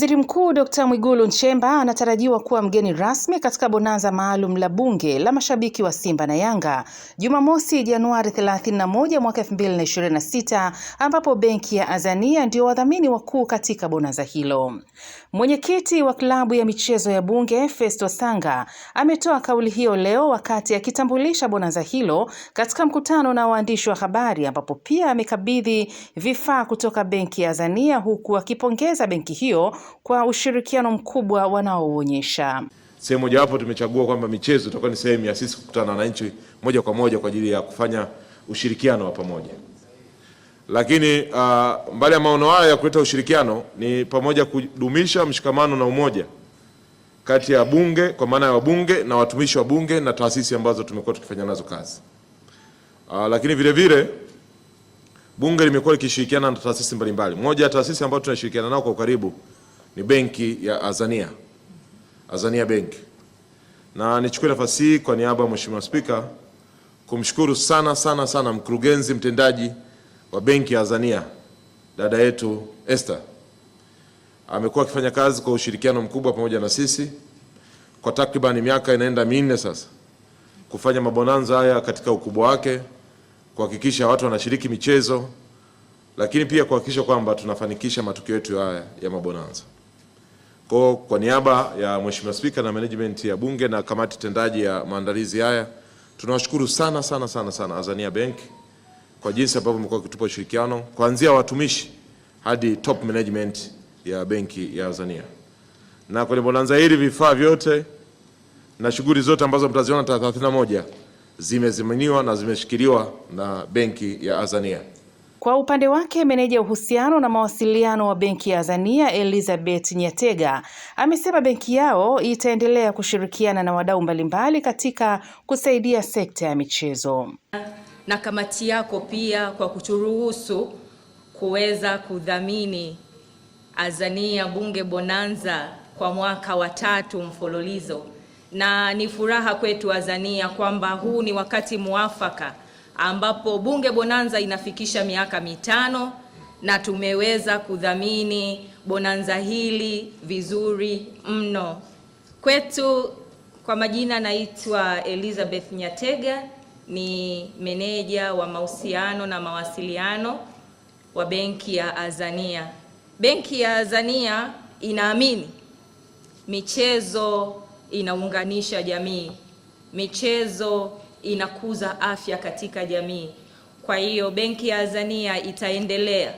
Waziri Mkuu Dr. Mwigulu Nchemba anatarajiwa kuwa mgeni rasmi katika bonanza maalum la bunge la mashabiki wa Simba na Yanga Jumamosi Januari 31 mwaka 2026 ambapo benki ya Azania ndio wadhamini wakuu katika bonanza hilo. Mwenyekiti wa klabu ya michezo ya bunge Festo Sanga ametoa kauli hiyo leo wakati akitambulisha bonanza hilo katika mkutano na waandishi wa habari, ambapo pia amekabidhi vifaa kutoka benki ya Azania huku akipongeza benki hiyo kwa ushirikiano mkubwa wanaoonyesha. Sehemu mojawapo tumechagua kwamba michezo itakuwa ni sehemu ya sisi kukutana na wananchi moja kwa moja kwa ajili ya kufanya ushirikiano wa pamoja. Lakini mbali ya maono haya ya kuleta ushirikiano ni pamoja kudumisha mshikamano na umoja kati ya bunge, kwa maana ya wabunge na watumishi wa bunge na taasisi ambazo tumekuwa tukifanya nazo kazi. Lakini vile vile bunge limekuwa likishirikiana na taasisi mbalimbali. Moja ya taasisi ambazo tunashirikiana nao kwa karibu ni benki ya Azania, Azania Bank. Na nichukue nafasi hii kwa niaba ya Mheshimiwa Spika kumshukuru sana mkurugenzi mtendaji wa benki ya Azania, dada yetu Esther. Amekuwa akifanya kazi kwa ushirikiano mkubwa pamoja na sisi kwa takriban miaka inaenda 4 sasa, kufanya mabonanza haya katika ukubwa wake, kuhakikisha watu wanashiriki michezo, lakini pia kuhakikisha kwamba tunafanikisha matukio yetu haya ya mabonanza. Kwa niaba ya Mheshimiwa Spika na management ya bunge na kamati tendaji ya maandalizi haya, tunawashukuru sana Azania Bank kwa jinsi ambavyo mmekuwa kutupa ushirikiano kuanzia watumishi hadi top management ya benki ya Azania. Na kwenye bonanza hili vifaa vyote na shughuli zote ambazo mtaziona tarehe 31 zimeziminiwa na zimeshikiliwa na benki ya Azania. Kwa upande wake, meneja uhusiano na mawasiliano wa benki ya Azania Elizabeth Nyatega amesema benki yao itaendelea kushirikiana na wadau mbalimbali katika kusaidia sekta ya michezo. Na kamati yako pia kwa kuturuhusu kuweza kudhamini Azania Bunge Bonanza kwa mwaka wa 3 mfululizo. Na ni furaha kwetu Azania kwamba huu ni wakati muafaka ambapo Bunge Bonanza inafikisha miaka 5 na tumeweza kudhamini bonanza hili vizuri mno. Kwetu kwa majina naitwa Elizabeth Nyatega, ni meneja wa mahusiano na mawasiliano wa benki ya Azania. Benki ya Azania inaamini michezo inaunganisha jamii, michezo inakuza afya katika jamii. Kwa hiyo benki ya Azania itaendelea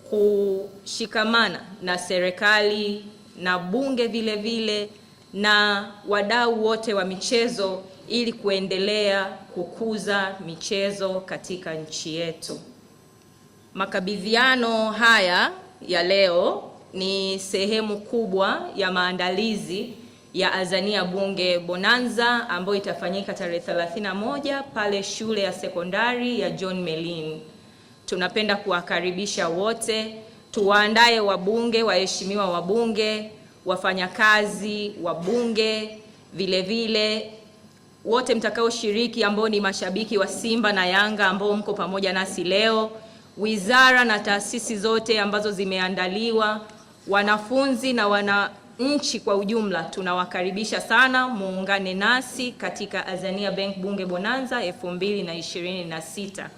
kushikamana na serikali na bunge vile vile na wadau wote wa michezo ili kuendelea kukuza michezo katika nchi yetu. Makabidhiano haya ya leo ni sehemu kubwa ya maandalizi ya Azania Bunge Bonanza ambayo itafanyika tarehe 31 pale shule ya sekondari ya John Melin. Tunapenda kuwakaribisha wote, tuwaandae wabunge, waheshimiwa wabunge, wafanyakazi wabunge, vile vile wote mtakao shiriki ambao ni mashabiki wa Simba na Yanga ambao mko pamoja nasi leo, wizara na taasisi zote ambazo zimeandaliwa, wanafunzi na wananchi kwa ujumla, tunawakaribisha sana muungane nasi katika Azania Bank Bunge Bonanza 2026.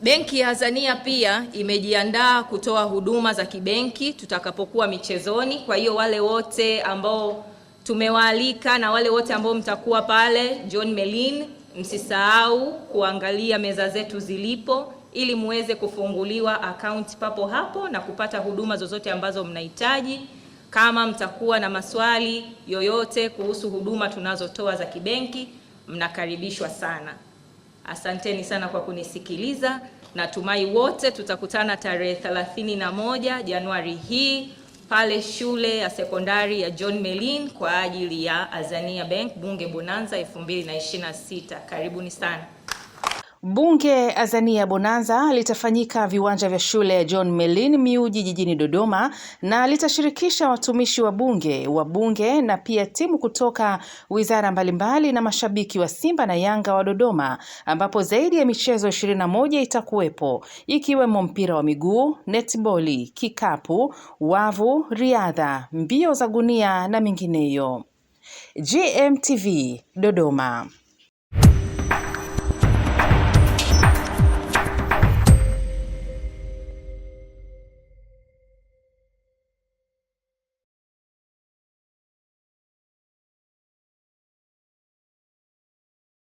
Benki ya Azania pia imejiandaa kutoa huduma za kibenki tutakapokuwa michezoni. Kwa hiyo wale wote ambao tumewaalika na wale wote ambao mtakuwa pale John Melin, msisahau kuangalia meza zetu zilipo ili muweze kufunguliwa account papo hapo na kupata huduma zozote ambazo mnahitaji. Kama mtakuwa na maswali yoyote kuhusu huduma tunazotoa za kibenki, mnakaribishwa sana. Asanteni sana kwa kunisikiliza. Natumai wote tutakutana tarehe 31 Januari hii pale shule ya sekondari ya John Melin kwa ajili ya Azania Bank Bunge Bonanza 2026. Karibuni sana. Bunge Azania Bonanza litafanyika viwanja vya shule ya John Merlin Miyuji jijini Dodoma na litashirikisha watumishi wa bunge, wabunge na pia timu kutoka wizara mbalimbali na mashabiki wa Simba na Yanga wa Dodoma, ambapo zaidi ya michezo 21 itakuwepo ikiwemo mpira wa miguu, netboli, kikapu, wavu, riadha, mbio za gunia na mingineyo. GMTV Dodoma.